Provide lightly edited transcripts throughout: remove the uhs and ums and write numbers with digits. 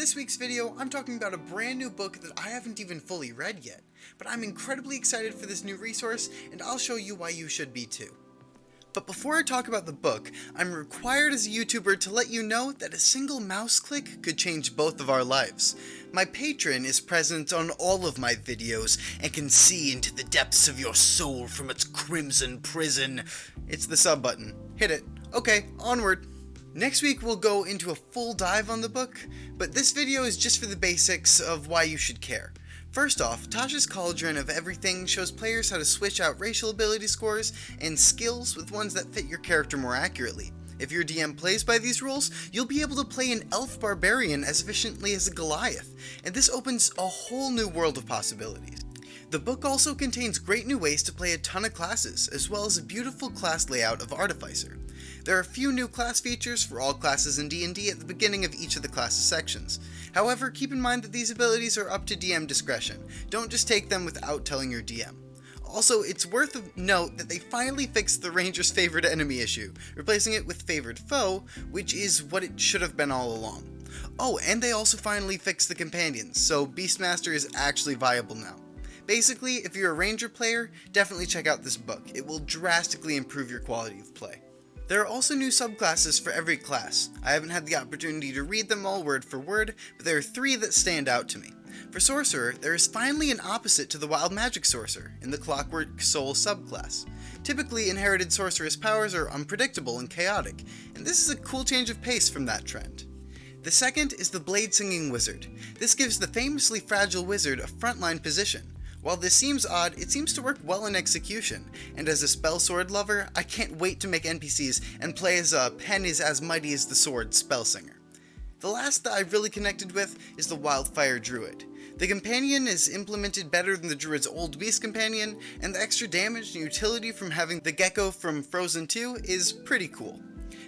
this week's video, I'm talking about a brand new book that I haven't even fully read yet, but I'm incredibly excited for this new resource, and I'll show you why you should be too. But before I talk about the book, I'm required as a YouTuber to let you know that a single mouse click could change both of our lives. My patron is present on all of my videos and can see into the depths of your soul from its crimson prison. It's the sub button. Hit it. Okay, onward. Next week we'll go into a full dive on the book, but this video is just for the basics of why you should care. First off, Tasha's Cauldron of Everything shows players how to switch out racial ability scores and skills with ones that fit your character more accurately. If your DM plays by these rules, you'll be able to play an elf barbarian as efficiently as a Goliath, and this opens a whole new world of possibilities. The book also contains great new ways to play a ton of classes, as well as a beautiful class layout of Artificer. There are a few new class features for all classes in D&D at the beginning of each of the classes sections. However, keep in mind that these abilities are up to DM discretion. Don't just take them without telling your DM. Also, it's worth a note that they finally fixed the Ranger's favorite enemy issue, replacing it with favored foe, which is what it should have been all along. Oh, and they also finally fixed the companions, so Beastmaster is actually viable now. Basically, if you're a Ranger player, definitely check out this book. It will drastically improve your quality of play. There are also new subclasses for every class. I haven't had the opportunity to read them all word for word, but there are 3 that stand out to me. For Sorcerer, there is finally an opposite to the Wild Magic Sorcerer in the Clockwork Soul subclass. Typically, inherited sorceress powers are unpredictable and chaotic, and this is a cool change of pace from that trend. The second is the Blade Singing Wizard. This gives the famously fragile wizard a frontline position. While this seems odd, it seems to work well in execution, and as a spell sword lover, I can't wait to make NPCs and play as a pen is as mighty as the sword spellsinger. The last that I really connected with is the Wildfire Druid. The companion is implemented better than the Druid's old beast companion, and the extra damage and utility from having the gecko from Frozen 2 is pretty cool.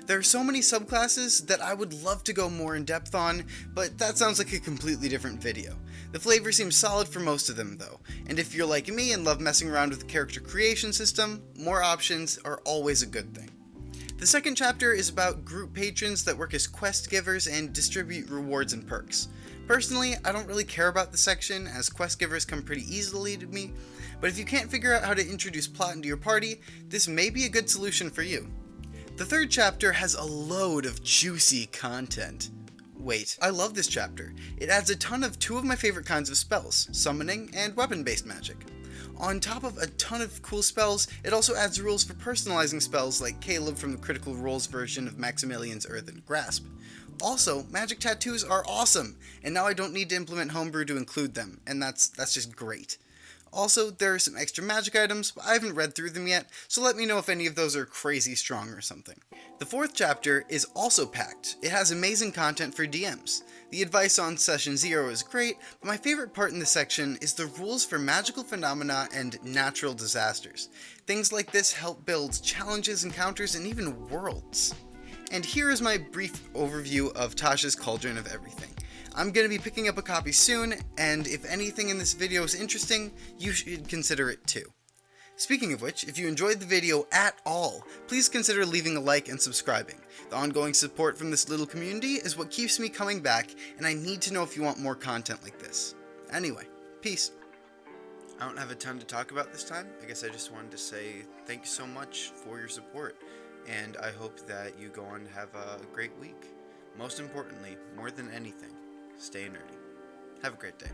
There are so many subclasses that I would love to go more in depth on, but that sounds like a completely different video. The flavor seems solid for most of them though, and if you're like me and love messing around with the character creation system, more options are always a good thing. The second chapter is about group patrons that work as quest givers and distribute rewards and perks. Personally, I don't really care about the section as quest givers come pretty easily to me, but if you can't figure out how to introduce plot into your party, this may be a good solution for you. The third chapter has a load of juicy content. Wait, I love this chapter. It adds a ton of 2 of my favorite kinds of spells, summoning and weapon-based magic. On top of a ton of cool spells, it also adds rules for personalizing spells like Caleb from the Critical Role's version of Maximilian's Earthen Grasp. Also, magic tattoos are awesome, and now I don't need to implement homebrew to include them, and that's just great. Also, there are some extra magic items, but I haven't read through them yet, so let me know if any of those are crazy strong or something. The fourth chapter is also packed. It has amazing content for DMs. The advice on Session 0 is great, but my favorite part in this section is the rules for magical phenomena and natural disasters. Things like this help build challenges, encounters, and even worlds. And here is my brief overview of Tasha's Cauldron of Everything. I'm going to be picking up a copy soon, and if anything in this video is interesting, you should consider it too. Speaking of which, if you enjoyed the video at all, please consider leaving a like and subscribing. The ongoing support from this little community is what keeps me coming back, and I need to know if you want more content like this. Anyway, peace. I don't have a ton to talk about this time. I guess I just wanted to say thank you so much for your support, and I hope that you go on to have a great week. Most importantly, more than anything, stay nerdy. Have a great day.